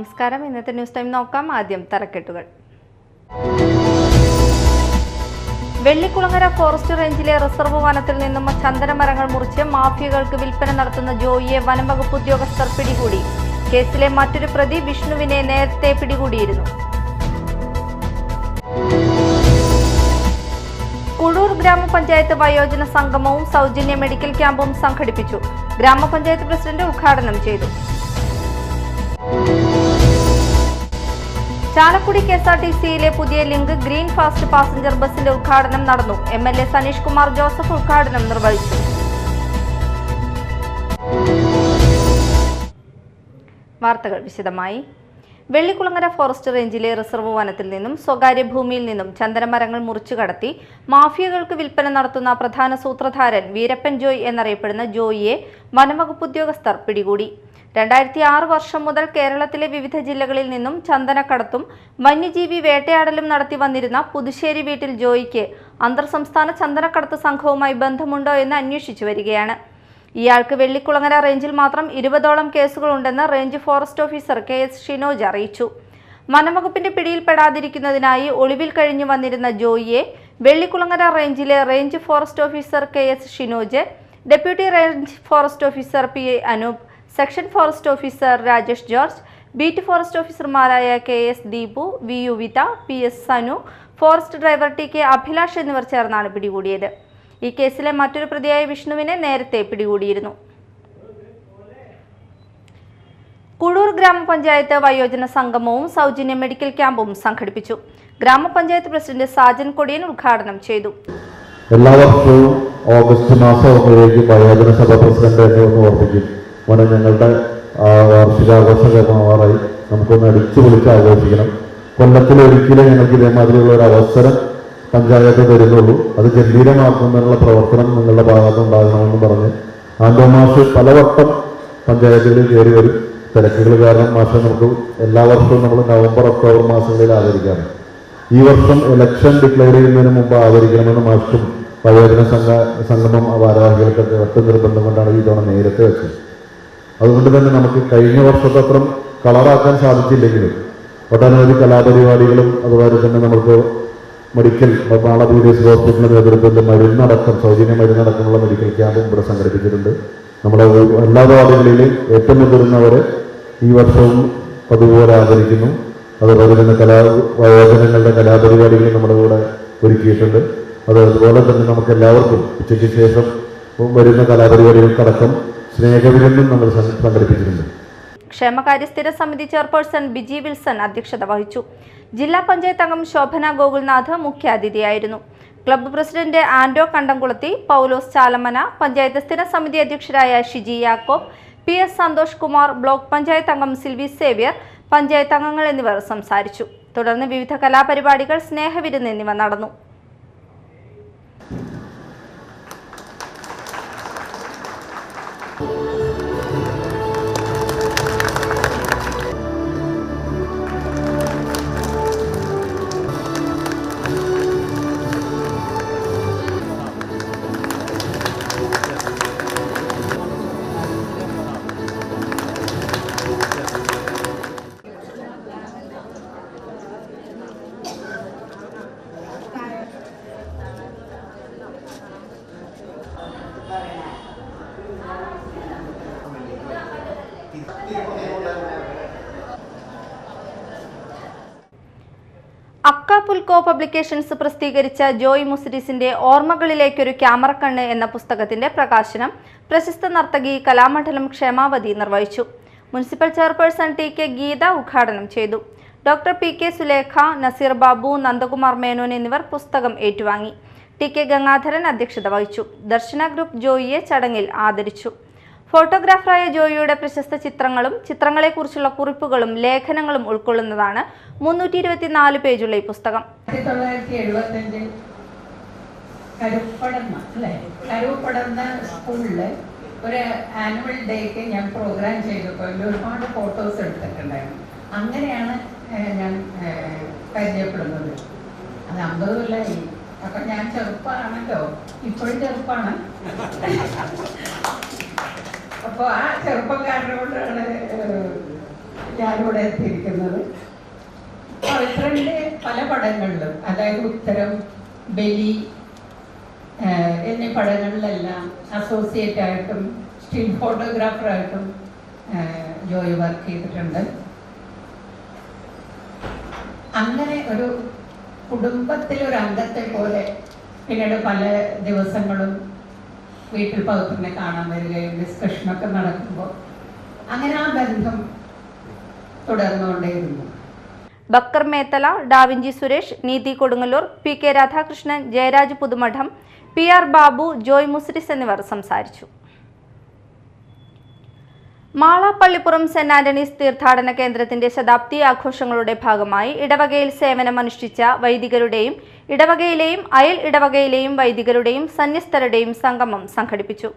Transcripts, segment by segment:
നമസ്കാരം. ഇന്നത്തെ news time നോക്കാം. ആദ്യം തലക്കെട്ടുകൾ. വെള്ളിക്കുളങ്ങര ഫോറസ്റ്റ് റേഞ്ചിലെ റിസർവ് വനത്തിൽ നിന്നും ചന്ദനമരങ്ങൾ മുറിച്ച് മാഫിയകൾക്ക് വിൽപ്പന നടത്തുന്ന ജോയിയെ വനംവകുപ്പ് ഉദ്യോഗസ്ഥർ പിടികൂടി. കേസിലെ മറ്റൊരു പ്രതി വിഷ്ണുവിനെ നേരത്തെ പിടികൂടിയിരുന്നു. കുഴൂർ ഗ്രാമപഞ്ചായത്ത് വയോജന സംഗമവും സൗജന്യ മെഡിക്കൽ ക്യാമ്പും സംഘടിപ്പിച്ചു. ഗ്രാമപഞ്ചായത്ത് പ്രസിഡന്റ് ഉദ്ഘാടനം ചെയ്തു. ചാലക്കുടി KSRTCയിലെ പുതിയ ലിങ്ക് ഗ്രീൻ ഫാസ്റ്റ് പാസഞ്ചർ ബസിന്റെ ഉദ്ഘാടനം നടന്നു. MLA സനീഷ് കുമാർ ജോസഫ് ഉദ്ഘാടനം നിർവഹിച്ചു. വാർത്തകൾ വിശദമായി. വെള്ളിക്കുളങ്ങര ഫോറസ്റ്റ് റേഞ്ചിലെ റിസർവ് വനത്തിൽ നിന്നും സ്വകാര്യ ഭൂമിയിൽ നിന്നും ചന്ദനമരങ്ങൾ മുറിച്ചു കടത്തി മാഫിയകൾക്ക് വിൽപ്പന നടത്തുന്ന പ്രധാന സൂത്രധാരൻ വീരപ്പൻ ജോയ് എന്നറിയപ്പെടുന്ന ജോയിയെ വനംവകുപ്പ് ഉദ്യോഗസ്ഥർ പിടികൂടി. 2006 വർഷം മുതൽ കേരളത്തിലെ വിവിധ ജില്ലകളിൽ നിന്നും ചന്ദനക്കടത്തും വന്യജീവി വേട്ടയാടലും നടത്തി വന്നിരുന്ന പുതുശ്ശേരി വീട്ടിൽ ജോയിക്ക് അന്തർ സംസ്ഥാന ചന്ദനക്കടത്ത് സംഘവുമായി ബന്ധമുണ്ടോ എന്ന് അന്വേഷിച്ചു വരികയാണ്. ഇയാൾക്ക് വെള്ളിക്കുളങ്ങര റേഞ്ചിൽ മാത്രം 20ഓളം കേസുകളുണ്ടെന്ന് range forest officer KS Shinoj അറിയിച്ചു. വനംവകുപ്പിന്റെ പിടിയിൽപ്പെടാതിരിക്കുന്നതിനായി ഒളിവിൽ കഴിഞ്ഞു വന്നിരുന്ന ജോയിയെ വെള്ളിക്കുളങ്ങര റേഞ്ചിലെ range forest officer KS Shinoj, deputy range forest officer PI Anoop, section forest officer Rajesh George, beat forest ഓഫീസർമാരായ KS Deepu, V Yuvitha, PS Sanu, forest driver TK Abhilash എന്നിവർ ചേർന്നാണ് പിടികൂടിയത്. ഈ കേസിലെ മറ്റൊരു പ്രതിയായ വിഷ്ണുവിനെ നേരത്തെ പിടികൂടിയിരുന്നു. കുഴൂർ ഗ്രാമപഞ്ചായത്ത് വയോജന സംഗമവും സൗജന്യ മെഡിക്കൽ ക്യാമ്പും സംഘടിപ്പിച്ചു. ഗ്രാമപഞ്ചായത്ത് പ്രസിഡന്റ് സാജൻ കൊടിയൻ ഉദ്ഘാടനം ചെയ്തു. എല്ലാ വർഷവും ഓഗസ്റ്റ് മാസം വയോജന സഭ പ്രസിഡന്റ് എന്നെ ഒന്ന് ഓർമ്മിക്കും. മോനെ, ഞങ്ങളുടെ വാർഷികാഘോഷമാറായി നമുക്കൊന്ന് അടിച്ചു പൊളിച്ച് ആഘോഷിക്കണം. കൊല്ലത്തിലൊരിക്കലും ഞങ്ങൾക്ക് ഇതേമാതിരിയുള്ള ഒരു അവസരം പഞ്ചായത്ത് തരുന്നുള്ളൂ. അത് ഗംഭീരമാക്കുന്നതിനുള്ള പ്രവർത്തനം നിങ്ങളുടെ ഭാഗത്തുണ്ടാകണമെന്ന് പറഞ്ഞ് ആൻഡോ മാഷ് പലവട്ടം പഞ്ചായത്തുകളിൽ കയറി വരും. തിരക്കുകൾ കാരണം മാഷെ നമുക്ക് എല്ലാ വർഷവും നമ്മൾ നവംബർ ഒക്ടോബർ മാസങ്ങളിൽ ആദരിക്കാറ്. ഈ വർഷം ഇലക്ഷൻ ഡിക്ലെയർ ചെയ്യുന്നതിന് മുമ്പ് ആദരിക്കണമെന്ന് മാഷും വയോജന സംഗമം ഭാരവാഹികൾക്കൊക്കെ ഒറ്റ നിർബന്ധം കൊണ്ടാണ് ഈ തവണ നേരത്തെ വെച്ചത്. അതുകൊണ്ട് തന്നെ നമുക്ക് കഴിഞ്ഞ വർഷത്തെ അത്ര കളറാക്കാൻ സാധിച്ചില്ലെങ്കിലും ഒട്ടനവധി കലാപരിപാടികളും അതുപോലെ തന്നെ നമുക്ക് മെഡിക്കൽ നാളെ BDS ഹോസ്പിറ്റലിന്റെ നേതൃത്വത്തിൽ മരുന്നടക്കം സൗജന്യ മരുന്നടക്കമുള്ള മെഡിക്കൽ ക്യാമ്പും ഇവിടെ സംഘടിപ്പിച്ചിട്ടുണ്ട്. നമ്മുടെ എല്ലാ വാർഡുകളിലും ഏറ്റവും മുതിർന്നവരെ ഈ വർഷവും അതുപോലെ ആദരിക്കുന്നു. അതുപോലെ തന്നെ വയോജനങ്ങളുടെ കലാപരിപാടികൾ നമ്മുടെ കൂടെ ഒരുക്കിയിട്ടുണ്ട്. അതുപോലെ തന്നെ നമുക്ക് എല്ലാവർക്കും ഉച്ചയ്ക്ക് ശേഷം വരുന്ന കലാപരിപാടികൾക്കടക്കം സ്നേഹവിരുന്നും നമ്മൾ സംഘടിപ്പിച്ചിട്ടുണ്ട്. ക്ഷേമകാര്യ സ്ഥിര സമിതി ചെയർപേഴ്സൺ ബിജി വിൽസൺ അധ്യക്ഷത വഹിച്ചു. ജില്ലാ പഞ്ചായത്ത് അംഗം ശോഭന ഗോകുൽനാഥ് മുഖ്യാതിഥിയായിരുന്നു. ക്ലബ്ബ് പ്രസിഡന്റ് ആൻഡോ കണ്ടംകുളത്തി, പൗലോസ് ചാലമന, പഞ്ചായത്ത് സ്ഥിര സമിതി അധ്യക്ഷരായ ഷിജി യാക്കോബ്, PS സന്തോഷ് കുമാർ, ബ്ലോക്ക് പഞ്ചായത്ത് അംഗം സിൽവി സേവ്യർ, പഞ്ചായത്ത് അംഗങ്ങൾ എന്നിവർ സംസാരിച്ചു. തുടർന്ന് വിവിധ കലാപരിപാടികൾ, സ്നേഹവിരുന്ന് എന്നിവ നടന്നു. അക്കാപുൽക്കോ പബ്ലിക്കേഷൻസ് പ്രസിദ്ധീകരിച്ച ജോയ് മുസിരിസിന്റെ ഓർമ്മകളിലേക്കൊരു ക്യാമറക്കണ്ണ് എന്ന പുസ്തകത്തിന്റെ പ്രകാശനം പ്രശസ്ത നർത്തകി കലാമണ്ഡലം ക്ഷേമാവതി നിർവഹിച്ചു. മുനിസിപ്പൽ ചെയർപേഴ്സൺ TK ഗീത ഉദ്ഘാടനം ചെയ്തു. ഡോക്ടർ PK സുലേഖ, നസീർ ബാബു, നന്ദകുമാർ മേനോൻ എന്നിവർ പുസ്തകം ഏറ്റുവാങ്ങി. TK ഗംഗാധരൻ അധ്യക്ഷത വഹിച്ചു. ദർശന ഗ്രൂപ്പ് ജോയിയെ ചടങ്ങിൽ ആദരിച്ചു. ഫോട്ടോഗ്രാഫറായ ജോയിയുടെ പ്രശസ്ത ചിത്രങ്ങളും ചിത്രങ്ങളെക്കുറിച്ചുള്ള കുറിപ്പുകളും ലേഖനങ്ങളും ഉൾക്കൊള്ളുന്നതാണ് 324 പേജുള്ള ഈ പുസ്തകം. 1975 കരുപ്പടന്ന സ്കൂളില് ഒരു ആനുവൽ ഡേക്ക് ഞാൻ പ്രോഗ്രാം ചെയ്തപ്പോൾ ഒരുപാട് ഫോട്ടോസ് എടുത്തിട്ടുണ്ടായിരുന്നു. അങ്ങനെയാണ് ഞാൻ പരിചയപ്പെടുന്നത്. അത് 50 കൊല്ലമായി. അപ്പൊ ഞാൻ ചെറുപ്പമാണല്ലോ, ഇപ്പോഴും ചെറുപ്പമാണ്. അപ്പോൾ ആ ചെറുപ്പക്കാരനോടാണ് ഞാനിവിടെ എത്തിയിരിക്കുന്നത്. പവിത്രൻ്റെ പല പടങ്ങളിലും, അതായത് ഉത്തരം, ബലി എന്നീ പടങ്ങളിലെല്ലാം അസോസിയേറ്റ് ആയിട്ടും സ്റ്റിൽ ഫോട്ടോഗ്രാഫറായിട്ടും ജോയി വർക്ക് ചെയ്തിട്ടുണ്ട്. അങ്ങനെ ഒരു കുടുംബത്തിലൊരു അംഗത്തെ പോലെ പിന്നീട് പല ദിവസങ്ങളും വീട്ടിൽ പവിത്രനെ കാണാൻ വരികയും ഡിസ്കഷനൊക്കെ നടക്കുമ്പോൾ അങ്ങനെ ആ ബന്ധം തുടർന്നുകൊണ്ടേയിരുന്നു. Bakkar Methala, Da Vinci Suresh, Neethi Kodungallur, P K Radhakrishnan, Jayaraj Puthumadam, P R Babu, Joy Muziris എന്നിവർ സംസാരിച്ചു. മാള പള്ളിപ്പുറം സെന്റ് ആന്റണീസ് തീർത്ഥാടന കേന്ദ്രത്തിന്റെ ശതാബ്ദി ആഘോഷങ്ങളുടെ ഭാഗമായി ഇടവകയിൽ സേവനമനുഷ്ഠിച്ച വൈദികരുടെയും ഇടവകയിലെയും അയൽ ഇടവകയിലെയും വൈദികരുടെയും സന്യസ്തരുടെയും സംഗമം സംഘടിപ്പിച്ചു.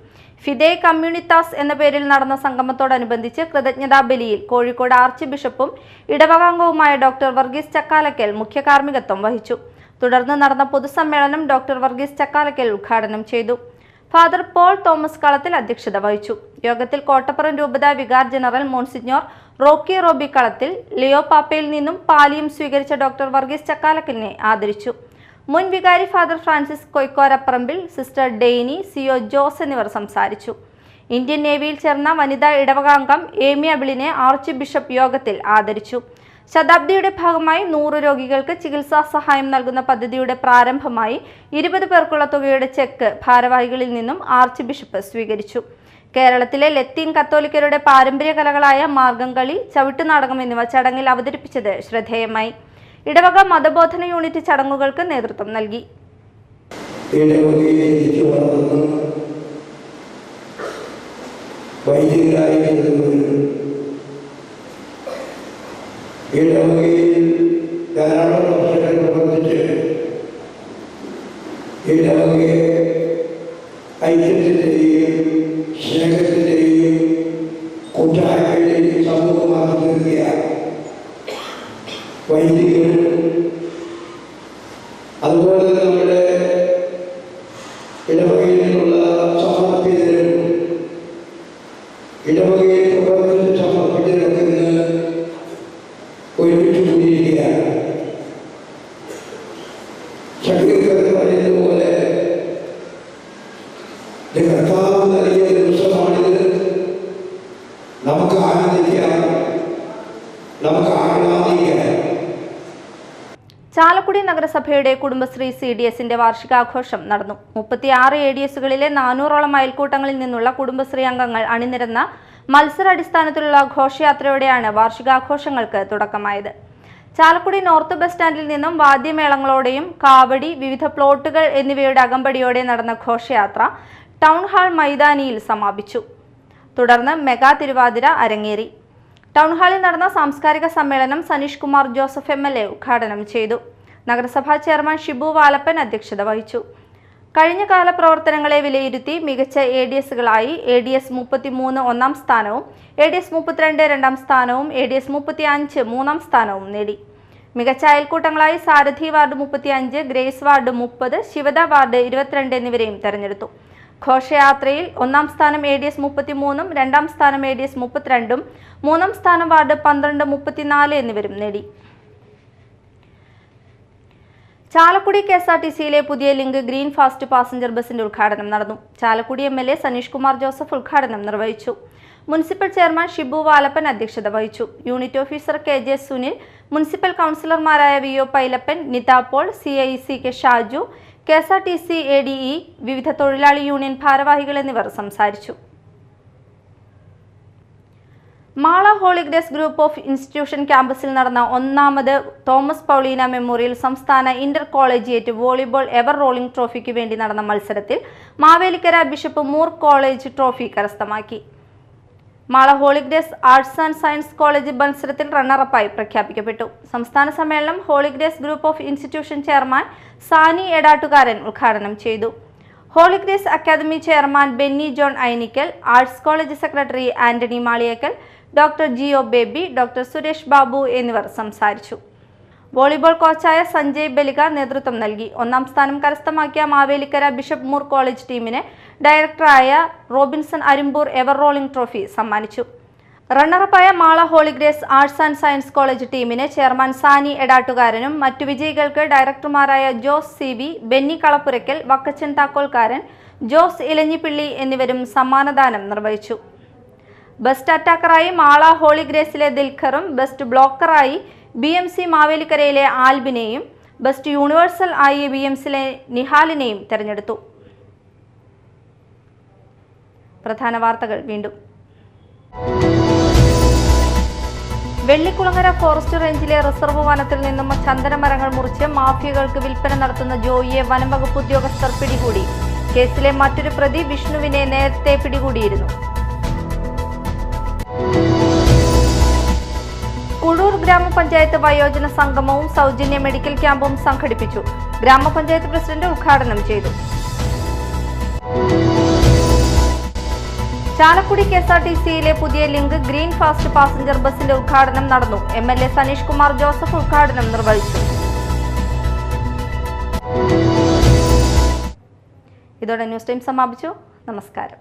ഫിദേ കമ്മ്യൂണിത്താസ് എന്ന പേരിൽ നടന്ന സംഗമത്തോടനുബന്ധിച്ച് കൃതജ്ഞതാ ബലിയിൽ കോഴിക്കോട് ആർച്ച് ബിഷപ്പും ഇടവകാംഗവുമായ ഡോക്ടർ വർഗീസ് ചക്കാലക്കൽ മുഖ്യ കാർമ്മികത്വം വഹിച്ചു. തുടർന്ന് നടന്ന പൊതുസമ്മേളനം ഡോക്ടർ വർഗീസ് ചക്കാലക്കൽ ഉദ്ഘാടനം ചെയ്തു. ഫാദർ പോൾ തോമസ് കളത്തിൽ അധ്യക്ഷത വഹിച്ചു. യോഗത്തിൽ കോട്ടപ്പുറം രൂപത vicar general monsignor Rocky Robi Kalathil, Leo പാപ്പയിൽ നിന്നും പാലിയും സ്വീകരിച്ച ഡോക്ടർ വർഗീസ് ചക്കാലക്കലിനെ ആദരിച്ചു. മുൻ വികാരി father Francis Koykkorapparambil, sister Dainy, CO Jose എന്നിവർ സംസാരിച്ചു. ഇന്ത്യൻ നേവിയിൽ ചേർന്ന വനിതാ ഇടവകാംഗം ഏമി അബിളിനെ ആർച്ച് ബിഷപ്പ് യോഗത്തിൽ ആദരിച്ചു. ശതാബ്ദിയുടെ ഭാഗമായി 100 രോഗികൾക്ക് ചികിത്സാ സഹായം നൽകുന്ന പദ്ധതിയുടെ പ്രാരംഭമായി 20 പേർക്കുള്ള തുകയുടെ ചെക്ക് ഭാരവാഹികളിൽ നിന്നും ആർച്ച് ബിഷപ്പ് സ്വീകരിച്ചു. കേരളത്തിലെ ലത്തീൻ കത്തോലിക്കരുടെ പാരമ്പര്യ കലകളായ മാർഗംകളി, ചവിട്ടുനാടകം എന്നിവ ചടങ്ങിൽ അവതരിപ്പിച്ചത് ശ്രദ്ധേയമായി. ഇടവക മതബോധന യൂണിറ്റ് ചടങ്ങുകൾക്ക് നേതൃത്വം നൽകി. ഇടവകയിൽ ധാരാളം വർഷങ്ങൾ പ്രവർത്തിച്ച് ഇടവകയെ ഐക്യത്തിൻ്റെയും സ്നേഹത്തിൻ്റെയും കൂട്ടായ്മയുടെയും സമൂഹമാക്കി നിർത്തിയ വൈദികരും അതുപോലെ തന്നെ നമ്മുടെ ഇടവകയിൽ നിന്നുള്ള സമർപ്പിതരും ഇടവകയിൽ പ്രവർത്തിച്ച് സമർപ്പിതരൊക്കെ ഇന്ന് ഒരുമിച്ച് കൂടിയിരിക്കുകയാണ്. ശക്തികൾക്ക് പറയുന്നതുപോലെ കർത്താവ് നൽകിയ ദിവസമാണിത്. നമുക്ക് ആനന്ദിക്കാം, നമുക്ക് ആഹ്ലാദിക്കാം. ചാലക്കുടി നഗരസഭയുടെ കുടുംബശ്രീ CDSന്റെ വാർഷികാഘോഷം നടന്നു. 36 ADSകളിലെ 400ഓളം അയൽക്കൂട്ടങ്ങളിൽ നിന്നുള്ള കുടുംബശ്രീ അംഗങ്ങൾ അണിനിരന്ന മത്സരാടിസ്ഥാനത്തിലുള്ള ഘോഷയാത്രയോടെയാണ് വാർഷികാഘോഷങ്ങൾക്ക് തുടക്കമായത്. ചാലക്കുടി നോർത്ത് ബസ് സ്റ്റാൻഡിൽ നിന്നും വാദ്യമേളങ്ങളോടെയും കാവടി, വിവിധ പ്ലോട്ടുകൾ എന്നിവയുടെ അകമ്പടിയോടെ നടന്ന ഘോഷയാത്ര ടൗൺ ഹാൾ മൈതാനിയിൽ സമാപിച്ചു. തുടർന്ന് മെഗാ തിരുവാതിര അരങ്ങേറി. ടൗൺ ഹാളിൽ നടന്ന സാംസ്കാരിക സമ്മേളനം സനീഷ് കുമാർ ജോസഫ് MLA ഉദ്ഘാടനം ചെയ്തു. നഗരസഭാ ചെയർമാൻ ഷിബു വാലപ്പൻ അധ്യക്ഷത വഹിച്ചു. കഴിഞ്ഞകാല പ്രവർത്തനങ്ങളെ വിലയിരുത്തി മികച്ച ADSകളായി ADS 33 ഒന്നാം സ്ഥാനവും ADS 32 രണ്ടാം സ്ഥാനവും ADS 35 മൂന്നാം സ്ഥാനവും നേടി. മികച്ച അയൽക്കൂട്ടങ്ങളായി Sarathi ward 35, Grace ward 30, Shivada ward 22 എന്നിവരെയും തെരഞ്ഞെടുത്തു. ഘോഷയാത്രയിൽ ഒന്നാം സ്ഥാനം ADS 33, രണ്ടാം സ്ഥാനം ADS 32, മൂന്നാം സ്ഥാനം വാർഡ് 12, 34 എന്നിവരും നേടി. ചാലക്കുടി KSRTCയിലെ പുതിയ ലിങ്ക് ഗ്രീൻ ഫാസ്റ്റ് പാസഞ്ചർ ബസിന്റെ ഉദ്ഘാടനം നടന്നു. ചാലക്കുടി MLA സനീഷ് കുമാർ ജോസഫ് ഉദ്ഘാടനം നിർവഹിച്ചു. മുനിസിപ്പൽ ചെയർമാൻ ഷിബു വാലപ്പൻ അധ്യക്ഷത വഹിച്ചു. Unit officer KJ Sunil, municipal കൗൺസിലർമാരായ VO Pailappan, Nitha Paul, CIC K Shaju, KSRTC ADE, വിവിധ തൊഴിലാളി യൂണിയൻ ഭാരവാഹികൾ എന്നിവർ സംസാരിച്ചു. Mala Holy Grace group of institution ക്യാമ്പസിൽ നടന്ന 1ാമത് തോമസ് പൗളീന മെമ്മോറിയൽ സംസ്ഥാന inter collegiate volleyball ever rolling ട്രോഫിക്ക് വേണ്ടി നടന്ന മത്സരത്തിൽ Mavelikkara bishop Moore college trophy കരസ്ഥമാക്കി. Mala Holy Grace arts and science college മത്സരത്തിൽ റണ്ണറപ്പായി പ്രഖ്യാപിക്കപ്പെട്ടു. സംസ്ഥാന സമ്മേളനം Holy Grace group of institution chairman Sani Edattukaran ഉദ്ഘാടനം ചെയ്തു. Holy Grace academy chairman Benny John Ainikkal, arts college secretary Antony Maliyekkal, doctor GO Baby, doctor Suresh Babu എന്നിവർ സംസാരിച്ചു. വോളിബോൾ കോച്ചായ സഞ്ജയ് ബലിക നേതൃത്വം നൽകി. 1ാം സ്ഥാനം കരസ്ഥമാക്കിയ മാവേലിക്കര ബിഷപ്പ് മൂർ കോളേജ് ടീമിന് ഡയറക്ടറായ Robinson Arimbur ever rolling trophy സമ്മാനിച്ചു. റണ്ണറപ്പായ Mala Holy Grace arts and science college ടീമിന് ചെയർമാൻ സാനി എടാട്ടുകാരനും മറ്റു വിജയികൾക്ക് ഡയറക്ടർമാരായ ജോസ് CB, ബെന്നി കളപ്പുരയ്ക്കൽ, വക്കച്ചൻ താക്കോൽക്കാരൻ, ജോസ് ഇലഞ്ഞിപ്പിള്ളി എന്നിവരും സമ്മാനദാനം നിർവഹിച്ചു. ബെസ്റ്റ് അറ്റാക്കറായി മാള ഹോളിഗ്രേസിലെ ദിൽഖറും ബെസ്റ്റ് ബ്ലോക്കറായി BMC മാവേലിക്കരയിലെ ആൽബിനെയും ബെസ്റ്റ് യൂണിവേഴ്സൽ ആയി BMCയിലെ നിഹാലിനെയും തെരഞ്ഞെടുത്തു. പ്രധാന വാർത്തകൾ വീണ്ടും. വെള്ളിക്കുളങ്ങര ഫോറസ്റ്റ് റേഞ്ചിലെ റിസർവ് വനത്തിൽ നിന്നും ചന്ദനമരങ്ങൾ മുറിച്ച് മാഫിയകൾക്ക് വിൽപ്പന നടത്തുന്ന ജോയിയെ വനം വകുപ്പ് ഉദ്യോഗസ്ഥർ പിടികൂടി. കേസിലെ മറ്റൊരു പ്രതി വിഷ്ണുവിനെ നേരത്തെ പിടികൂടിയിരുന്നു. കുഴൂർ ഗ്രാമപഞ്ചായത്ത് വയോജന സംഗമവും സൗജന്യ മെഡിക്കൽ ക്യാമ്പും സംഘടിപ്പിച്ചു. ഗ്രാമപഞ്ചായത്ത് പ്രസിഡന്റ് ഉദ്ഘാടനം ചെയ്തു. ചാലക്കുടി KSRTCയിലെ പുതിയ ലിങ്ക് ഗ്രീൻ ഫാസ്റ്റ് പാസഞ്ചർ ബസിന്റെ ഉദ്ഘാടനം നടന്നു. MLA സനീഷ് കുമാർ ജോസഫ് ഉദ്ഘാടനം നിർവഹിച്ചു. ഇതോടെ ന്യൂസ് ടൈം സമാപിച്ചു. നമസ്കാരം.